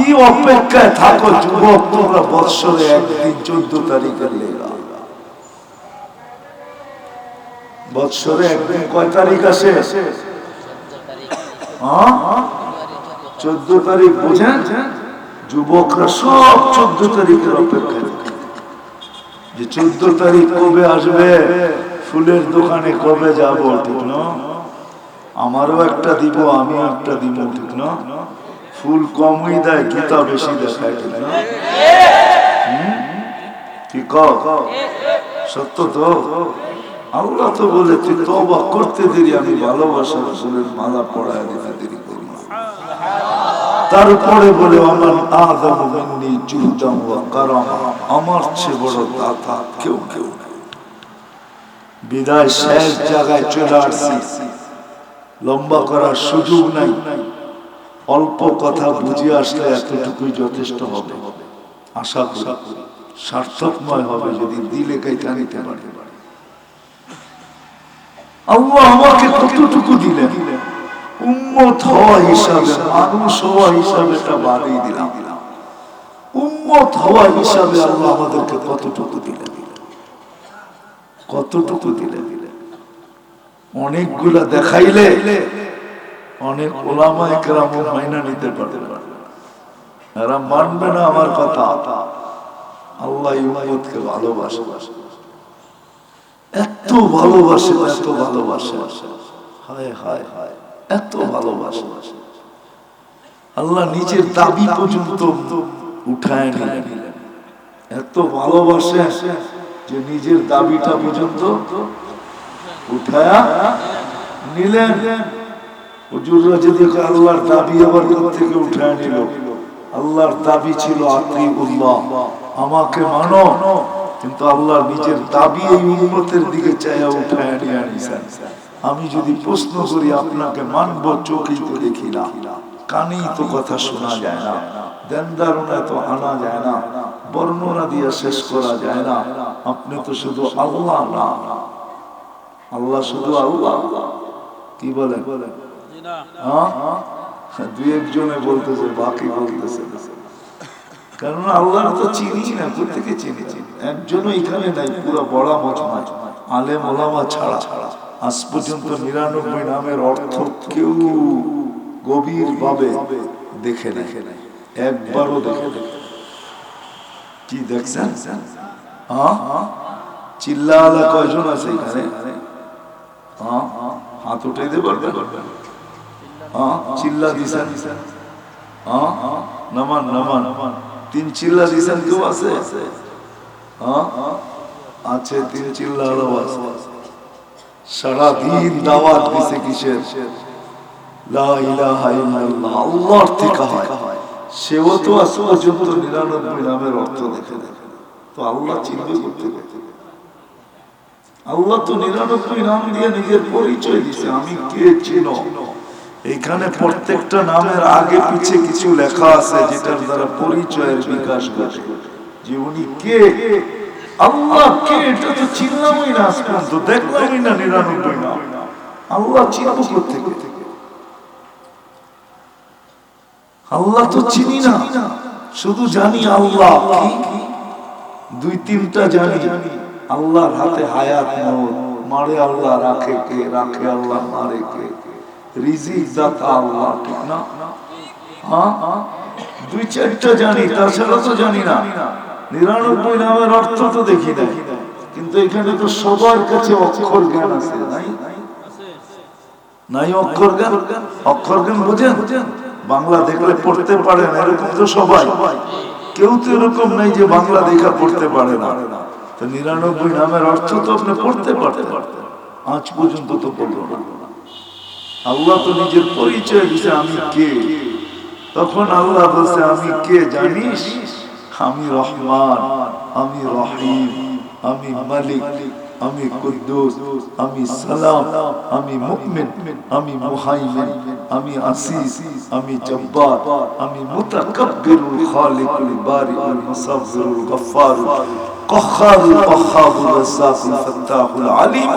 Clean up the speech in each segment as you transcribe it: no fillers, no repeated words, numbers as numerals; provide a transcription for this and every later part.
কি অপেক্ষায় থাকো যুবক তোমরা? বৎসরে একদিন 14 তারিখে লেগা, বৎসরে একদিন কয় তারিখ আসে? 14 তারিখ। বুঝেন, যুবকরা সব 14 তারিখের অপেক্ষায় থাকে যে 14 তারিখ কবে আসবে, ফুলের দোকানে কবে যাব, ঠিক না? আমারও একটা দিব, আমিও একটা দিব, ঠিক না? ফুল কমই দেয়, গীতা বেশি দেখায়, ঠিক না? কি কও? সত্য তো? আল্লাহ তো বলে তুই তওবা করতে দেরি, আমি ভালোবাসার ফুলের মালা পড়ায় দিতে দেরি করি। তারপরে বলে আমার আযামু মিন্নী জুহদান ওয়া কারামা, আমার চেয়ে বড় দাতা কেউ কেউ নেই। বিদায় শেষ জায়গায় চলে আসছি, লম্বা করার সুযোগ নাই। অল্প কথা বুঝে আসলে এতটুকুই যথেষ্ট হবে। আশা করি সার্থকময় হবে যদি দিলে কাইটা নিতে পারি। আল্লাহ আমাকে কতটুকু দিলেন, উম্মত হওয়া হিসাবে, মানুষ হওয়া হিসাবে তা বাদই দিলাম, উম্মত হওয়া হিসাবে আল্লাহ আমাদেরকে কতটুকু দিলেন, কতটুকু দিলেন। অনেকগুলা দেখাইলে অনেক ওলামায়ে কেরাম মাইনা নিতে পারবে না, এরা মানবে না আমার কথা। আল্লাহ উম্মতকে ভালোবাসে, এত ভালোবাসে, এত ভালোবাসে, হায় হায় হায়, এত ভালোবাসে। আল্লাহ নিজের দাবি পর্যন্ত উঠায় নিলেন, এত ভালোবাসে যে নিজের দাবিটা পর্যন্ত উঠায়া নিলেন। হুজুররা যদি আল্লাহর দাবি আবার থেকে উঠায় নিল, আল্লাহর দাবি ছিল আতিউল্লাহ, আমাকে মানো, কিন্তু আল্লাহ নিজের দাবি এই উম্মতের দিকে চাইয়া উঠায় নিয়ে আনিছেন। আমি যদি প্রশ্ন করি আপনাকে মানব, চোখেই তো দেখি না, কানেই তো কথা শোনা যায় না, দেনদারুনা তো আনা যায় না, বর্ণনা দিয়ে শেষ করা যায় না। আপনি তো শুধু আল্লাহ না, আল্লাহ শুধু আল্লাহ। কি বলে? দুই একজনে বলতেছে, বাকি বলতেছে, কেননা আল্লাহ তো চিনি না, কোথেকে চিনি? একজনও এখানে নাই, পুরো বড় মজমা আলেম ওলামা ছাড়া আজ পর্যন্ত 99 নামের অর্থ কেউ গভীর ভাবে দেখে নাই, একবারও দেখে নাই। কি দেখছেন? চিল্লাওয়ালা কয়জন আছে এখানে? হাত উঠাইতে পারবেন? চিল্লা দিছেন? নামান নামান, 3 চিল্লা দিছেন কেউ আছে? আছে 3 চিল্লা আওয়াজ। সারাদিন দাওয়াত দিছে কিসের? লা ইলাহা ইল্লাল্লাহ, আল্লাহর থেকে হয়। সেও তো আজ পর্যন্ত 99 নামের অর্থ দেখে দেখে, তো আল্লাহ চিন্তা করতে পারে। আল্লাহ তো 99 নাম দিয়ে নিজের পরিচয় দিছে, আমি কে চিনো। এখানে প্রত্যেকটা নামের আগে পিছে কিছু লেখা আছে যেটার দ্বারা পরিচয়ের বিকাশ ঘটে, যে উনি কে, আল্লাহ কে, এটা তো চিনলামই না, তো দেখলামই না 99 নাম। আল্লাহ চিনবো কোত্থেকে? আল্লাহ তো চিনি না, শুধু জানি আল্লাহ কি, 2-3টা জানি। আল্লাহর হাতে হায়াত মওত, মারে আল্লাহ, রাখে কে, রাখে আল্লাহ, মারে কে, রিজিক দাতা আল্লাহ, ঠিক না? 2-4টা জানি, তাছাড়া তো জানি না। 99 নামের অর্থ তো দেখি না, কিন্তু এখানে তো সবার কাছে অক্ষর জ্ঞান আছে, নাই? নাই অক্ষর জ্ঞান? অক্ষর জ্ঞান বোঝেন? বাংলা দেখলে পড়তে পারে না, এরকম তো সবাই। কেউ তো এরকম নাই যে বাংলা দেখা পড়তে পারে না। তো 99 নামের অর্থ তো আপনি পড়তে পারতেন, আজ পর্যন্ত তো পড়লো না। আল্লাহ তো নিজের পরিচয় দিছে, আমি কে। তখন আল্লাহ বলছে, আমি কে জানিস? আমি রহমান, আমি রহিম, আমি মালিক, আমি কুদ্দুস, আমি সালাম, আমি মুমিন, আমি মুহাইমিন, আমি আসিস, আমি জব্বার, আমি মুতাকাব্বিরুল খালিকুল বারিউল মুসাব্বিরুল গফফারুল قهار القهار الرزاق الفتاح العليم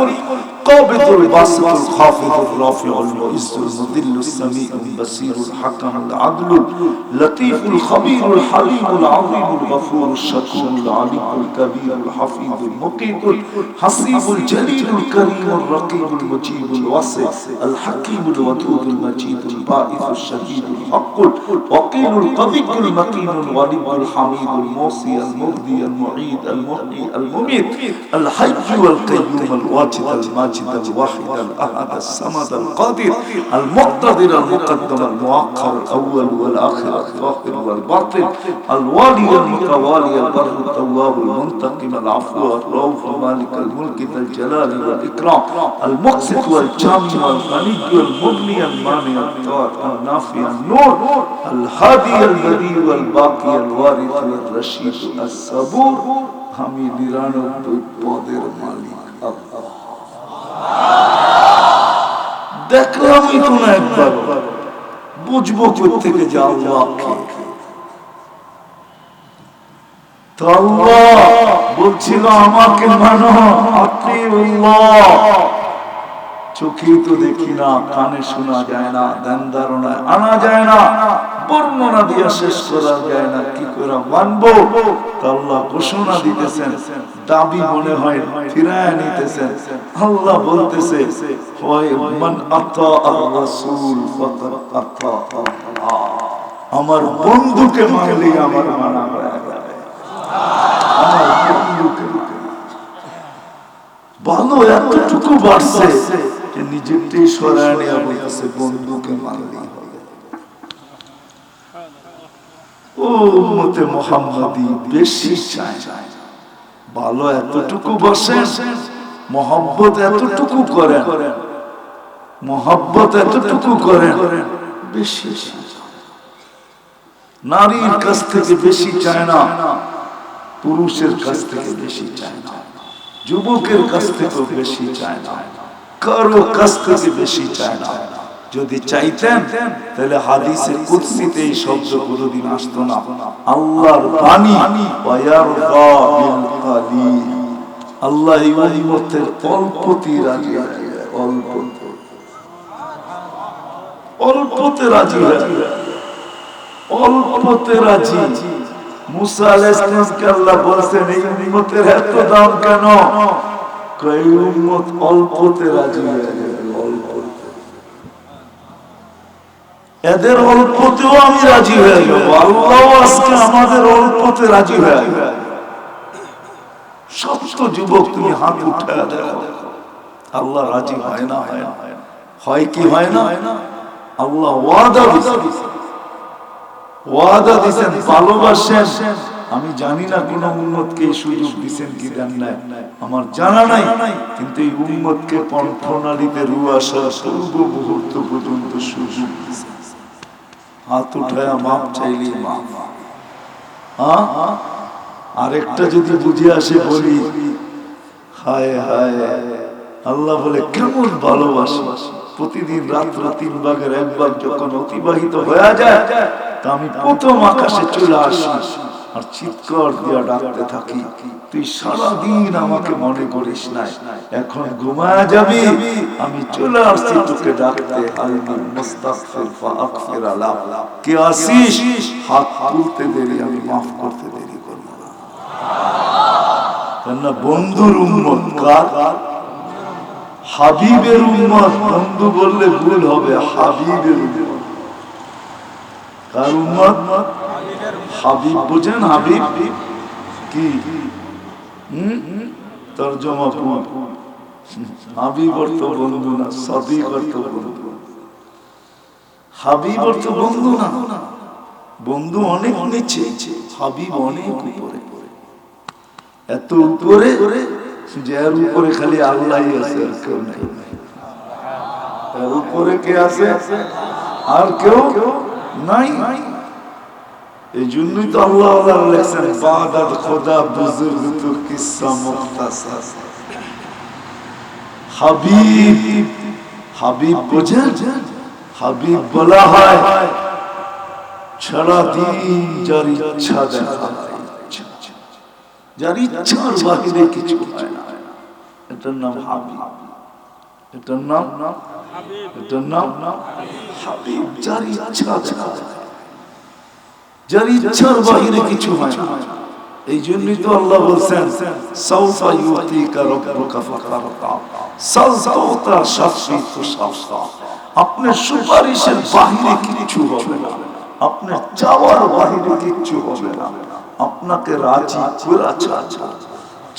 قابض الباسط الخافض الرافع المعز المذل السميع البصير الحكم العدل اللطيف الخبير الحليم العظيم الغفور الشكور العليم الكبير الحفيظ المقيت الحسيب الجليل الكريم الرقيب المجيب الواسع الحكيم الودود المجيد الباعث الشهيد الحق الوكيل القوي المكين الولي الحميد الموصي المبدي المعيد المحيي المميت الحي والقيوم الواجد الماجد الواحد الأحد الصمد القادر المقتدر المقدم المؤخر الأول والآخر الظاهر والباطن الوالي المتوالي البر التواب المنتقم العفو الرؤوف مالك الملك ذا الجلال والإكرام المقسط والجامع والغني والمغني المانع الطاهر النافع النور الهادي البديع والباقي الوارث الرشيد الصبور আমি 99 পদের মালিক আল্লাহ। দেখলামই তো না একবার, বুঝবো কোত্থেকে যে আল্লাহ কে। তো আল্লাহ বলছিল আমাকে মানো, আতিউল্লাহ। চোখেই তো দেখি না, কানে শোনা যায় না, ধ্যান ধারণায় আনা যায় না, বর্ণনা দিয়ে শেষ করা যায় না, কি করে মানবো? আল্লাহ ঘোষণা দিতেছেন, দাবি মনে হয় ফিরায় নিতেছেন। আল্লাহ বলতেছে মান আতা আর-রাসূল ফাকাদ আতা আল্লাহ। আমার বন্ধুকে মানলে আমার মানা হয়ে যাবে। আমার বন্ধুকে ভালো এতটুকু বাড়ছে যে নিজেরটাই সরায় নেওয়া বলতেছে বন্ধুকে মানলেই হবে। ও উম্মতে মুহাম্মাদি বেশি চায়, ভালো এতটুকু বসেন, মহব্বত এতটুকু করেন, মহব্বত এতটুকু করেন, বেশি নারীর কাছ থেকে বেশি চায় না, পুরুষের কাছ থেকে বেশি চায় না, যুবকের কাছ থেকেও বেশি চায় না, কারো কাছ থেকে বেশি চায় না। যদি চাইতেন তাহলে হাদিসে কুদসিতে এই শব্দ কোনোদিন আসতো না। আল্লাহর বাণী ওয়ায়ারদা বিল কালিল, আল্লাহ এই উম্মতের অল্পতে রাজি, অল্পতে রাজি, অল্পতে রাজি। মুসা আলাইহিস সালামকে আল্লাহ বলেন এই উম্মতের এত দাম কেন? কই উম্মত অল্পতে রাজি হয়ে যাবে, অল্পতে। এদের অল্পতেও আমি রাজি হয়ে যাব, আল্লাহ আজকে আমাদের অল্পতে রাজি হয়ে যাবে। সমস্ত যুবক তুমি হাত উঠায় দেখো, আল্লাহ রাজি হয় না? হয় কি হয় না? আল্লাহ ওয়াদা দিয়েছেন, ওয়াদা দিয়েছেন ভালোবাসেন। আমি জানি না কোন উম্মতকে এই সুযোগ দিয়েছেন কি দেন নাই, আমার জানা নাই, কিন্তু এই উম্মতকে কণ্ঠনালীতে রূহ আসার পূর্ব মুহূর্ত পর্যন্ত সুযোগ দিয়েছেন। হাত উঠায় মাপ চাইলে মাপ। আরেকটা যদি বুঝে আসে বলি, হায় হায়, আল্লাহ বলে কেমন ভালোবাসি। প্রতিদিন রাত্র 3 ভাগের 1 ভাগ যখন অতিবাহিত হয়ে যায়, তা আমি প্রথম আকাশে চলে আসি আর চিৎকার দিয়া ডাকতে থাকি, তুই সারাদিন আমাকে মনে করিস নাই, এখন ঘুমায় যাবি, আমি চলে আসছি তোকে ডাকতে। হালিমুল মুস্তাগফির ফাগফির আলাহ, কে আসিস? হাত তুলতে দেরি, আমি মাফ করতে দেরি করব না। কেননা বন্ধুর উম্মত কার? হাবিবের উম্মত। বন্ধু বললে ভুল হবে, হাবিবের উম্মত। কার উম্মত? হাবিব বুঝেন? হাবিব কি তরজমা? হাবিব অর্থ বন্ধু না, সাদিক অর্থ বন্ধু। হাবিব অর্থ বন্ধু না, বন্ধু অনেক নিচে, হাবিব অনেক উপরে। এত উপরে যার উপরে খালি আল্লাহই আছে, আর কেউ নাই। তার উপরে কে আছে? আর কেউ নাই। এই জন্যই তো আল্লাহ লেখছেন বাদাত খোদা বুজুর্গ তো কিসসা মুখতাসার। হাবিব, হাবিব বোঝেন? হাবিব বলা হয় সারাদিন যার ইচ্ছা দেখা, যার ইচ্ছার বাহিরে কিছু হয় না, এটার নাম হাবিব। এটার নাম হাবিব। যার ইচ্ছা দেখা যায়, যার ইচ্ছার বাহিরে কিছু হয় না। এই জন্যই তো আল্লাহ বলছেন সাউফা ইউতিকা রাব্বুকা ফাতারদা সাল তুতা শাফি তুশাফা। আপনার সুপারিশের বাহিরে কিছু হবে না, আপনার চাওয়ার বাহিরে কিছু হবে না। আপনাকে রাজি করে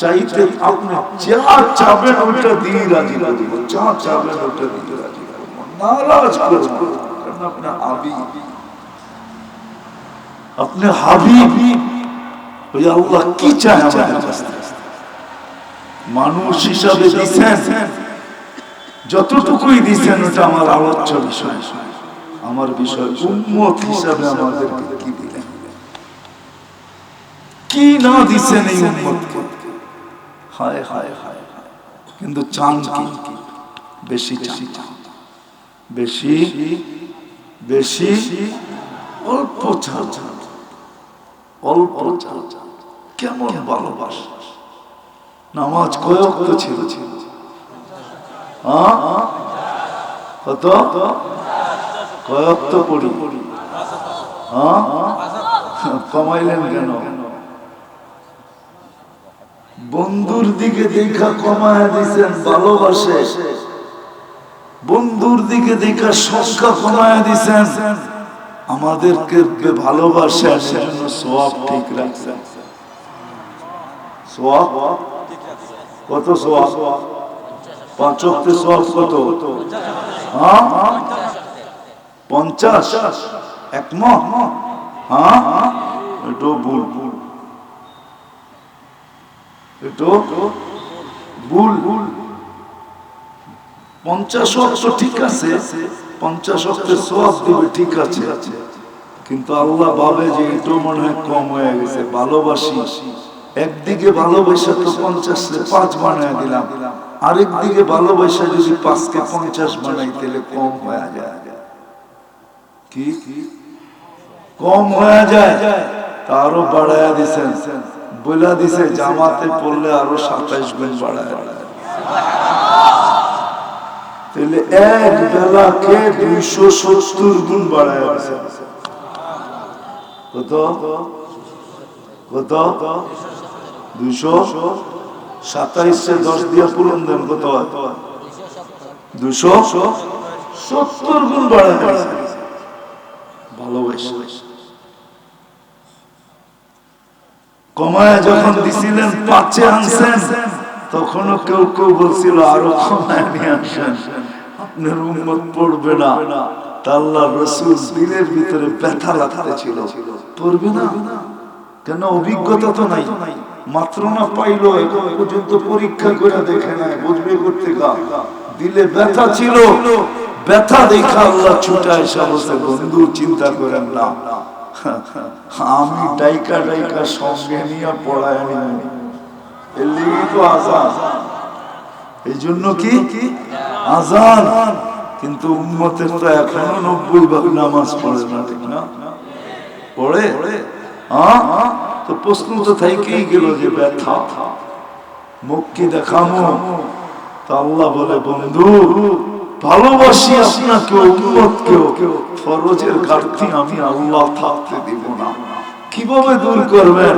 চাইতে আপনি যা চাবেন ওটা দিয়ে রাজি করব, যা চাবেন ওটা দিয়ে রাজি করব, নারাজ করব না। কারণ আপনি হাবিব, আপনি হাবিব। ওই আল্লাহ কি চায় আমাদের কাছে? মানুষ হিসাবে দিচ্ছেন যতটুকুই দিচ্ছেন ওটা আমার আলোচ্য বিষয়, আমার বিষয় উম্মত হিসাবে আমাদেরকে কি দিলেন, কি না দিচ্ছেন এই উম্মতকে। হায় হায় হায়। কিন্তু চান কি? বেশি চান, বেশি বেশি অল্প চান, অল্প চান। কেমন ভালোবাসা। নামাজ কয় ওয়াক্ত ছিল? কত? কয় ওয়াক্ত পড়ি? কমাইলেন কেন? বন্ধুর দিকে দেখা কমায় দিয়েছেন ভালোবাসে, বন্ধুর দিকে দেখা সংখ্যা কমায় দিয়েছেন, আমাদেরকে ভালোবাসে জন্য সওয়াব ঠিক রাখছেন। সওয়াব কত? সওয়াব 5 ওয়াক্তে সওয়াব কত? 50। একমত? এটা ভুল, এটা ভুল। 50 ওয়াক্ত ঠিক আছে, 50 ওয়াক্তের সওয়াব দিবে, ঠিক আছে। কিন্তু আল্লাহ ভাবে যে এটা মনে হয় কম হয়ে গেছে। ভালোবাসি একদিকে, ভালোবাসা তো 50 কে 5 বানায় দিলাম, আরেক দিকে ভালোবাসা যদি 5 কে 50 বানাই তাহলে কম হয়ে যায়। কি কম হয়ে যায়? তারও বাড়ায়া দিছেন, বলে দিছে জামাতে পড়লে আরো 27 গুণ বাড়ায়। তাহলে এক বেলাকে 270 গুণ বাড়ায় দিছে। কত? কত? 227 10 দিয়ে পূরণ দেন, কত হয়? 270 গুণ বাড়ায় দিছে ভালোবাসা। কমায় যখন দিছিলেন 5 আনছেন, তখনও কেউ কেউ বলছিল আরো কমায় নিয়ে আসেন, আপনার উম্মত পড়বে না। আল্লাহ রাসূল দিলের ভিতরে ব্যথা লাগতেছিল, পড়বে না কেন? অভিজ্ঞতা তো নাই, মাত্র না পাইলো, এখন পর্যন্ত পরীক্ষা করে দেখে নাই, বুঝবে করতে গা। দিলে ব্যথা ছিল, ব্যথা দেখা আল্লাহ ছুটে এসে বলছে বন্ধু চিন্তা করেন না, আমি ডাইকা ডাইকা সঙ্গে নিয়ে পড়ায় নিব। এর লিগে তো আজান, এই জন্য কি আজান। কিন্তু উম্মতের তো এখনো 90% নামাজ পড়ে না, ঠিক না? পড়ে? তো প্রশ্ন তো থেকেই গেল যে ব্যথা, মুখ কি দেখামো? তা আল্লাহ বলে বন্ধু ভালোবাসি আপনাকে, উম্মতকেও, ফরজের ঘাটতি আমি আল্লাহ থাকতে দিব না। কিভাবে দূর করবেন?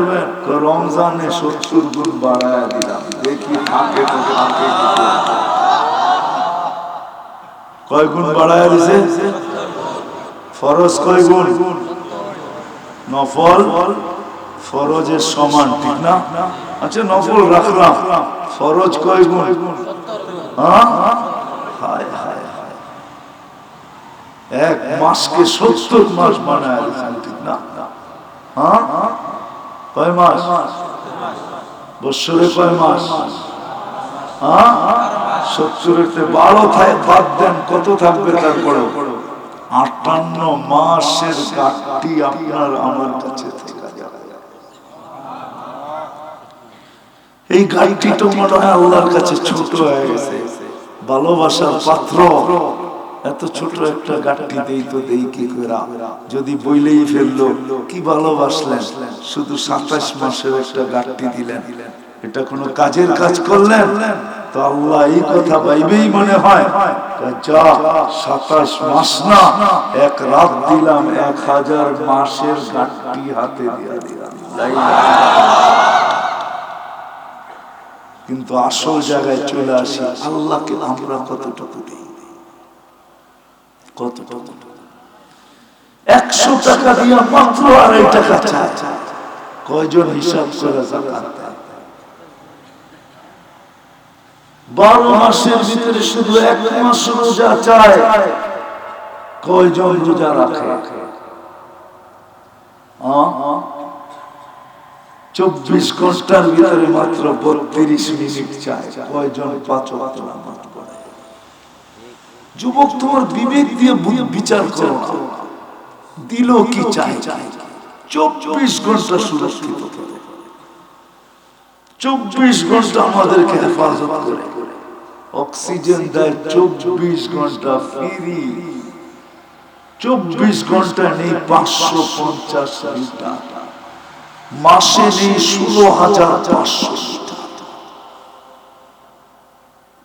রমজানে 70 গুণ বাড়ায় দিলাম, দেখি থাকে তো থাকে। কয় গুণ বাড়ায় দিছে? ফরজ কয় গুণ? নফল ফরজের সমান, ঠিক না? আচ্ছা নফল রাখলাম, ফরজ কয় গুণ? হায় হায় হায়, এক মাসকে 70 মাস বানায় দিয়েছেন, ঠিক না? কয় মাস? বৎসরে কয় মাস? 70-তে 12 বাদ দেন, কত থাকবে তারপরে? 58 মাসের ঘাটতি আপনার আমার কাছে থেকে যাবে। এই ঘাটতিটা মনে হয় আল্লাহর কাছে ছোট হয়ে গেছে। ভালোবাসার পাত্র এত ছোট একটা ঘাটতি দেই তো দেই কি করে? যদি বইলেই ফেললো কি ভালোবাসলেন, শুধু 27 মাসের একটা ঘাটতি দিলেন, এটা কোনো কাজের কাজ করলেন? তো আল্লাহ এই কথা ভাইবেই মনে হয় যা 27 মাস না এক রাত দিলাম 1000 মাসের গাঁটটি হাতে দিয়া দিলাম। কিন্তু আসল জায়গায় চলে আসি, আল্লাহকে আমরা কতটুকু দিই, কতটুকু 100 টাকা দিয়া মাত্র 2.5 টাকা চায়, কয়জন হিসাব করে যাকাত দেয়? 12 মাসের ভিতরে শুধু 1 মাস রোজা চায়, কয়জন রোজা রাখে? 24 ঘন্টার ভিতরে মাত্র 32 মিনিট চায়, কয়জন 5 ওয়াক্ত নামাজ পড়ে? যুবক, তোমার বিবেক দিয়ে বিচার করো, দিল কি চায়? 24 ঘন্টা সুরক্ষিত করে, 24 ঘন্টা আমাদেরকে হেফাজত করে, অক্সিজেন দেয় 24 ঘন্টা ফ্রি, 24 ঘন্টা নেই 550 লিটার, মাসে নেই 16,500 লিটার,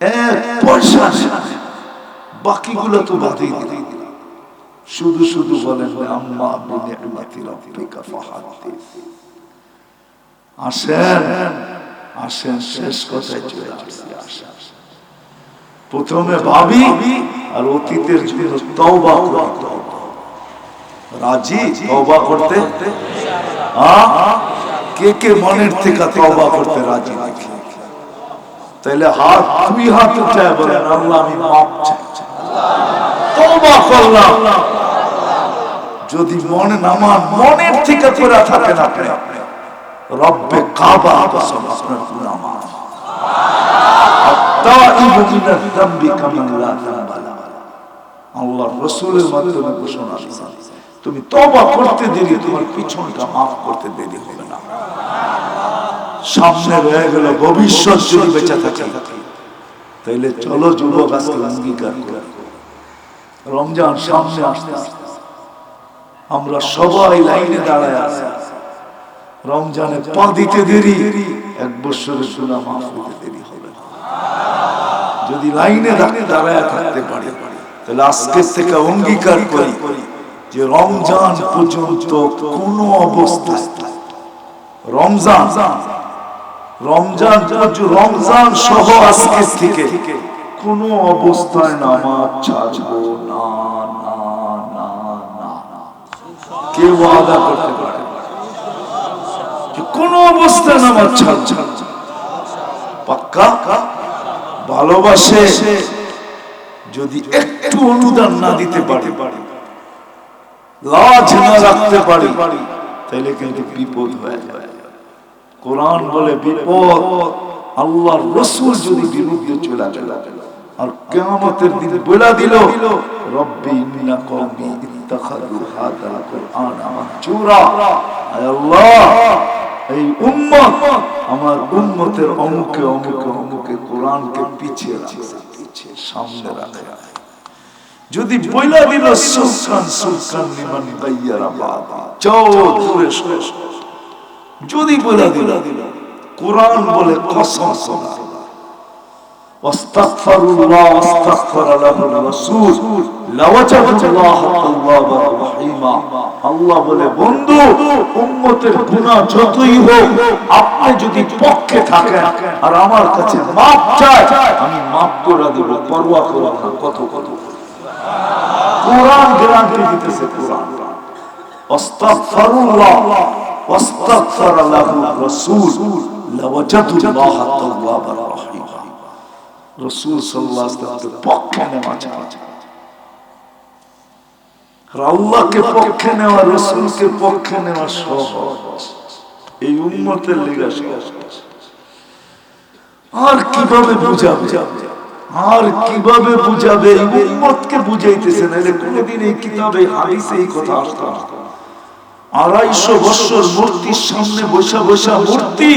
1 পয়সা নেই, বাকিগুলো তো বাদই দিলাম। শুধু শুধু বলেন আম্মা বিনিআমাতি রাব্বিকা ফাহাদ্দিস। আসেন আসেন, শেষ কথায় চলে আসছি। প্রথমে ভাবি আর অতীতের জন্য তওবা করতে। রাজি তওবা করতে? কে কে মনের থেকে তওবা করতে রাজি? তাহলে হাত, 2 হাত উঠায় বলেন আল্লাহ আমি মাফ চাই, তওবা করলাম। যদি মনে নামান মনের থেকে করে থাকেন আপনি, রব্বে কাবা কসম আপনার গুনাহ মাফ। আত-তাইবু মিনাল যামবি কামান লা যামবা লাহু। আল্লাহর রাসূলের মাধ্যমে ঘোষণা দিয়েছেন, তুমি তওবা করতে দেরি, তোমার পিছনটা মাফ করতে দেরি হবে না। সামনে রয়ে গেল ভবিষ্যৎ যদি বেঁচে থাকে, তাইলে চলো যুবক আজকে অঙ্গীকার করি, রমজান সামনে আসতে আমরা সবাই লাইনে দাঁড়ায় আছি, রমজানে পা দিতে দেরি, 1 বছরের গুনাহ মাফ হতে দেরি হবে না। যদি লাইনে দাঁড়ায় থাকতে পারি, তাহলে আজকে থেকে অঙ্গীকার করি যে রমজান পর্যন্ত কোন অবস্থায়, রমজান সহ আজকে থেকে কোন অবস্থায় নামাজ ছাড়বো না। কেউ ওয়াদা করতে পারে কোন অবস্থায় নামাজ ছাড়ছে? পাক্কা? ভালোবাসে যদি একটু অনুদান না দিতে পারি, লাজ না রাখতে পারি, তাহলে কিন্তু বিপদ হয়ে যায়। কোরআন বলে বিপদ আল্লাহর রাসূল যদি বিরুদ্ধে চলে যায়, আর কিয়ামতের দিন বলে দিল রব্বি ইন্না কওমি ইত্তাখাযু হাযাল কুরআনা মাহজুরা। আয় আল্লাহ, এই উম্মত আমার উম্মতের অমুকে অমুকে অমুকে কোরআনকে পিছিয়ে রাখছে, পিছিয়ে সামনে রাখে। যদি বইলা দিল সুলতান সুলতান লিমান গায়্যারা বাবা, যাও দূরে সরে, যদি বইলা দিল কোরআন বলে কসম খোদা ওয়াস্তাগফিরুল্লাহ ওয়াস্তাগফার লাহুর রাসূল লাওয়াজাদুল্লাহ তাওয়াবার রহিমা। আল্লাহ বলে বন্ধু, উম্মতের গুনাহ যতই হোক, আপনি যদি পক্ষে থাকেন আর আমার কাছে মাফ চায়, আমি মাফ করে দেব, পরোয়া করব না। কত কত কোরআন গ্যারান্টি দিতেছে। কোরআন আস্তাগফিরুল্লাহ ওয়াস্তাগফার লাহুর রাসূল লাওয়াজাদুল্লাহ তাওয়াবার রহিমা। রাসূল সাল্লাল্লাহু আলাইহি ওয়াসাল্লাম পক্ষে নেওয়া চায়, আল্লাহকে পক্ষে নেওয়া, রাসূলকে পক্ষে নেওয়া সহজ, এই উম্মতের লিগা সহজ। আর কিভাবে বুঝাবে, আর কিভাবে বুঝাবে? উম্মতকে বুঝাইতেছে, নাইলে কোনদিন এই কিতাবে হাদিসে এই কথা আসতো না। 250 বছর মূর্তির সামনে বসা বসা মূর্তি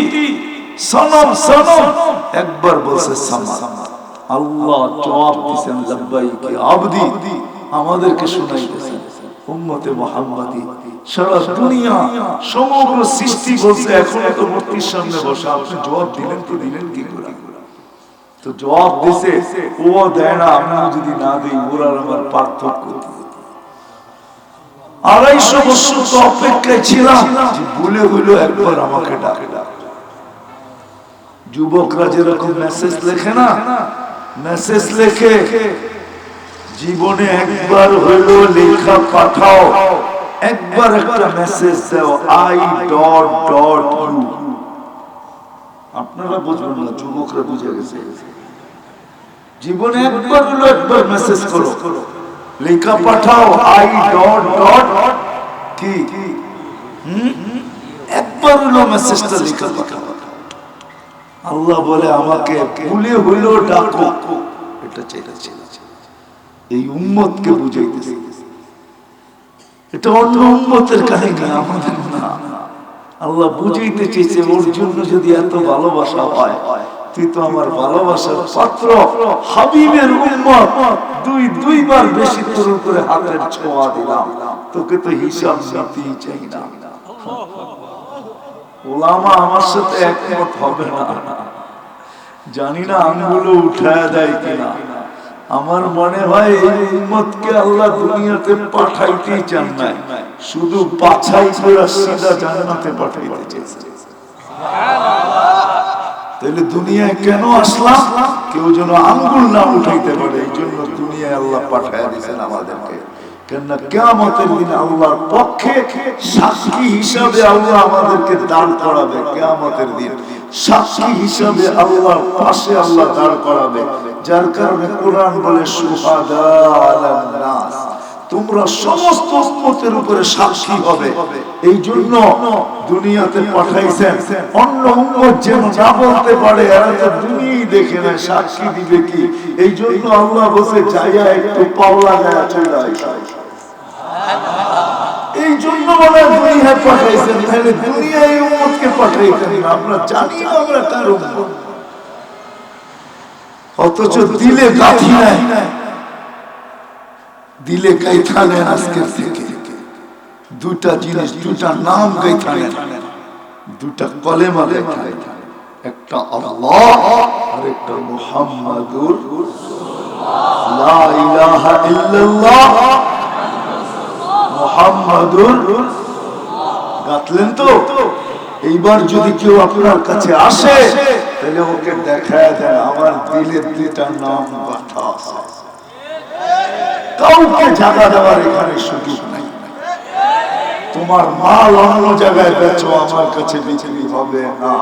সনম সনম, একবার বলছে সামা, আল্লাহ জবাব দিয়েছেন লাব্বাইক আবদি। আমাদেরকে শোনাইতেছেন উম্মতে মুহাম্মাদি, সারা দুনিয়া সমগ্র সৃষ্টি বলছে এখনো তো মূর্তির সামনে বসা, আপনি জবাব দিলেন তো দিলেন কি করে? তো জবাব দিছে, ও দেয় না, আমি যদি না দিই ওরা আমার পার্থক্য। 250 বছর তো অপেক্ষায় ছিলাম, ভুলে হইল একবার আমাকে ডাকে। যুবকরা যেরকম মেসেজ লেখে না, মেসেজ লেখে, জীবনে একবার হইল লেখা পাঠাও, একবার একটা মেসেজ দাও, আই ডট ডট ইউ। আপনারা বুঝবেন না, যুবকরা বুঝে গেছে। জীবনে একবার হলো একবার মেসেজ করো, লেখা পাঠাও, আই ডট ডট কি, একবার হলো মেসেজটা লেখা পাঠাও। আল্লাহ বলে আমাকে ভুলে হইল ডাকো, এটা চাইছে এই উম্মতকে বুঝাইতেছে। এটা অন্য উম্মতের কাহিনী, আমাদের না। আল্লাহ বুঝাইতে চেয়েছে, ওর জন্য যদি এত ভালোবাসা হয়, তুই তো আমার ভালোবাসার পাত্র, হাবিবের উম্মত, দুইবার বেশি তোর উপরে হাতের ছোঁয়া দিলাম, তোকে তো হিসাব নিতেই চাই না। ওলামা আমার সাথে একমত হবে না, জানি না আঙ্গুলো উঠায় দেয় কিনা। আমার মনে হয় এই উম্মতকে আল্লাহ দুনিয়াতে পাঠাইতেই চান না, শুধু বাছাই করে সিধা জান্নাতে পাঠাইতে চেয়েছে। তাহলে দুনিয়ায় কেন আসলাম? কেউ যেন আঙ্গুল না উঠাইতে পারে, এই জন্য দুনিয়ায় আল্লাহ পাঠায় দিয়েছেন আমাদেরকে। কেননা কিয়ামতের দিন আল্লাহর পক্ষে সাক্ষী হিসাবে আল্লাহ আমাদেরকে দাঁড় করাবে। কিয়ামতের দিন সাক্ষী হিসাবে আল্লাহর পাশে আল্লাহ দাঁড় করাবে। যার কারণে কোরআন বলে শুহাদা আলান নাস, তোমরা সমস্ত উম্মতের উপরে সাক্ষী হবে। এই জন্য দুনিয়াতে পাঠাইছেন, অন্য উম্মত যেন না বলতে পারে এরা তো দুনিয়াই দেখে না, সাক্ষী দিবে কি। এই জন্য আল্লাহ বসে যাইয়া একটু পাওলা গায়া চলে আসে। এই জন্য বলে দুনিয়ায় পাঠাইছেন, তাহলে দুনিয়ায় উম্মতকে পাঠাইতেন না। আমরা জানি না আমরা কার উম্মত, অথচ দিলে গাঁথি নাই, দিলে গাইথা নেন। আজকের থেকে দুটা জিনিস, দুটা নাম গাইথা নেন, দুটা কলেমা গাইথা নেন, একটা আল্লাহ আর একটা মুহাম্মাদুর লা ইলাহা ইল্লাল্লাহ মুহাম্মাদুর। গাঁথলেন তো? এইবার যদি কেউ আপনার কাছে আসে, তাহলে ওকে দেখায় দেন আমার দিলের দুটা নাম গাঁথা আছে। কাউকে জায়গা দেওয়ার এখানে সুযোগ নাই। তোমার মাল অন্য জায়গায় বেচো, আমার কাছে বিক্রি হবে না।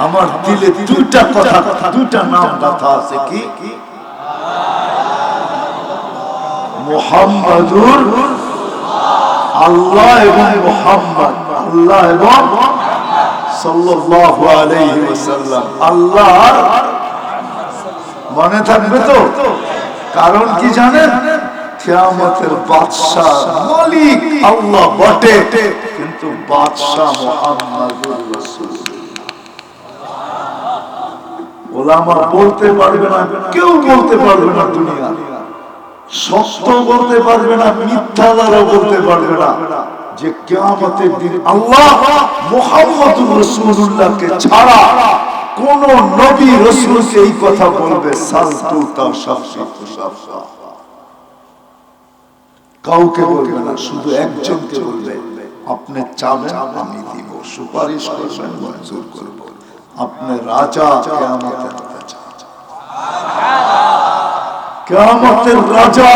আমার দিলে দুইটা কথা, দুইটা নাম গাঁথা আছে, কি? মুহাম্মাদুর, আল্লাহ এবং মুহাম্মদ, আল্লাহ এবং সাল্লাল্লাহু আলাইহি ওয়াসাল্লাম। আল্লাহ মনে থাকবে তো? কারণ কি জানেন? কিয়ামতের বাদশা মালিক আল্লাহ বটে, কিন্তু বাদশা মুহাম্মাদুর রাসূলুল্লাহ। ওলামা বলতে পারবে না, কেউ বলতে পারবে না, দুনিয়া সত্য বলতে পারবে না, মিথ্যা দ্বারা বলতে পারবে না যে কিয়ামতের দিন আল্লাহ মুহাম্মাদুর রাসূলুল্লাহকে ছাড়া কোন নবী রাসূলকে এই কথা বলবে, কাউকে বলবে না, শুধু একজনকে বলবে, আপনি চাবেন আমি দিব, সুপারিশ করবেন মঞ্জুর করব, আপনি রাজা, কিয়ামতের রাজা, কিয়ামতের রাজা।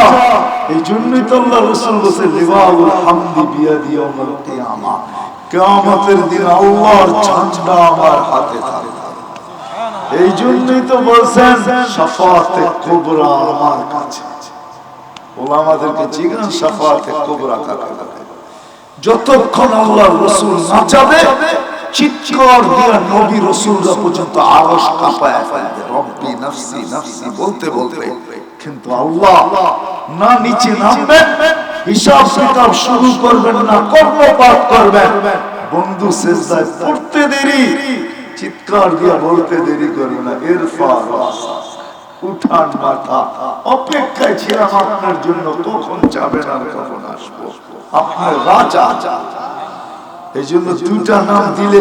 এই জন্যই তো আল্লাহ রাসূল বলেছেন লিওয়াউল হামদি বিয়াদি ইয়াউমুল কিয়ামা, কিয়ামতের দিন আল্লাহর ঝান্ডা আমার হাতে থাকবে। এই জন্যই তো বলছেন শাফাআতে কুবরা আমার কাছে। ওলামাদেরকে জিজ্ঞাসা শাফাআতে কুবরা কাকে বলে? যতক্ষণ আল্লাহর রাসূল না যাবে, চিৎকার দিয়ে নবী রাসূলরা পর্যন্ত আরশ কাঁপায় ফেলবে, রব্বি নাফসি নাফসি বলতে বলতে। কিন্তু আল্লাহ না নিচে নামবেন, হিসাব কিতাব শুরু করবেন না, কর্মপাত করবেন। বন্ধু সিজদায় পড়তে দেরি, চিৎকার দিয়ে বলতে দেরি করবে না, ইরফা রাসা, উঠান মাথা, অপেক্ষায় ছিলাম আপনার জন্য, কখন যাবেন আর কখন আসবো, আপনার রাজা। এই জন্য দুটা নাম দিলে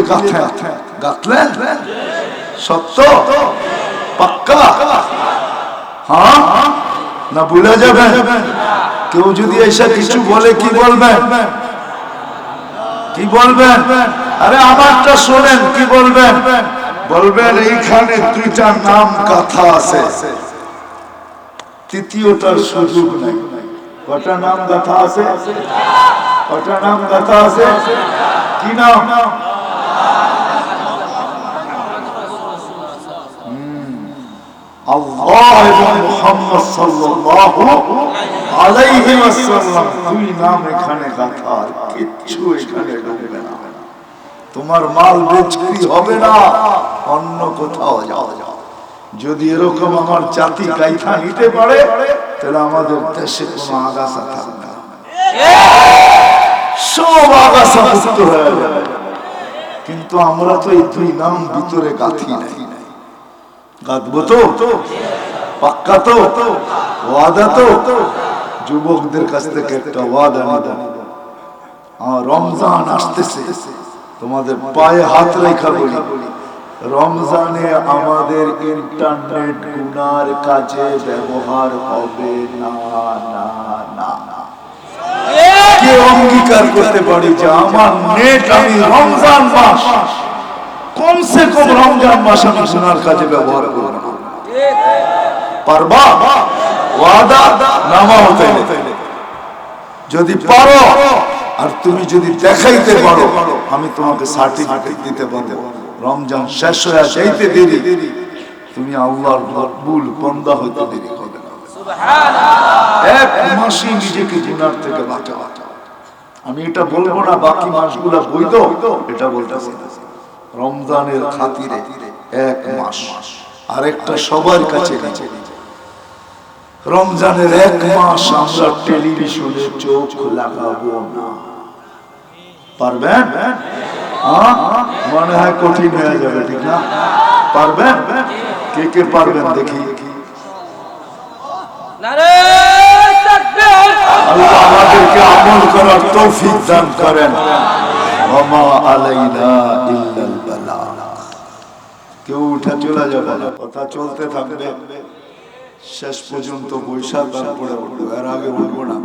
গাঁথলেন। সত্য পাক্কা? হ্যাঁ না ভুলে যাবেন? কেউ যদি এসে কিছু বলে কি বলবেন? কি বলবেন? আরে আমারটা শোনেন, কি বলবেন? বলবেন এইখানে দুইটা নাম গাথা আছে, তৃতীয়টার সুযোগ নাই। কটা নাম গাথা আছে? কটা নাম গাথা আছে? কি নাম? আল্লাহ এবং মুহাম্মদ সাল্লাল্লাহু আলাইহি ওয়াসাল্লাম, দুই নাম এখানে গাথা, আর কিচ্ছু এখানে ঢুকবে না। তোমার মাল বিক্রি হবে না অন্য কোথাও যাও। যদি এরকম আমার জাতি গাইথা নিতে পারে তাহলে আমাদের দেশে কোনো আগাছা থাকবে না, সব আগাছা মুক্ত হয়ে যাবে। কিন্তু আমরা তো এই দুই নাম ভিতরে গাঁথি নাই। গাঁথবো তো? পাক্কা তো? ওয়াদা তো? যুবকদের কাছ থেকে একটা ওয়াদা নিলাম, রমজান আসতেছে, তোমাদের পায়ে হাত রেখা বলি, রমজানে আমাদের ইন্টারনেট গুনার কাজে ব্যবহার হবে না। না না না, কে অঙ্গীকার করতে পারি যে আমার নেট আমি রমজান মাস, কমসে কম রমজান মাস আমি গুনার কাজে ব্যবহার করব না? পারবা? ওয়াদা নামাও তাইলে। যদি পারো আর তুমি যদি দেখাইতে পারো, আমি তোমাকে সার্টিফিকেট দিতে পারবো। রমজান শেষ হয়ে যাইতে দেরি, তুমি আল্লাহর মকবুল বান্দা হইতে দেরি হবে না। এক মাসই নিজেকে গুনার থেকে বাঁচাও। আমি এটা বলবো না বাকি মাসগুলা বৈধ, এটা বলতেছি রমজানের খাতিরে এক মাস। আরেকটা সবার কাছে নিচে, রমজানের এক মাস আমরা টেলিভিশনে চোখ লাগাবো না। পারবেন? মনে হয় কঠিন হয়ে যাবে, ঠিক না? পারবেন? কে কে পারবেন দেখি? আল্লাহ আমাদেরকে আমল করার তৌফিক দান করেন। ওমা আলাইনা ইল্লাল বালাগ। কেউ উঠে চলে যাবে না, কথা চলতে থাকবে শেষ পর্যন্ত বৈশাখ, তারপরে উঠবো, এর আগে উঠবো না।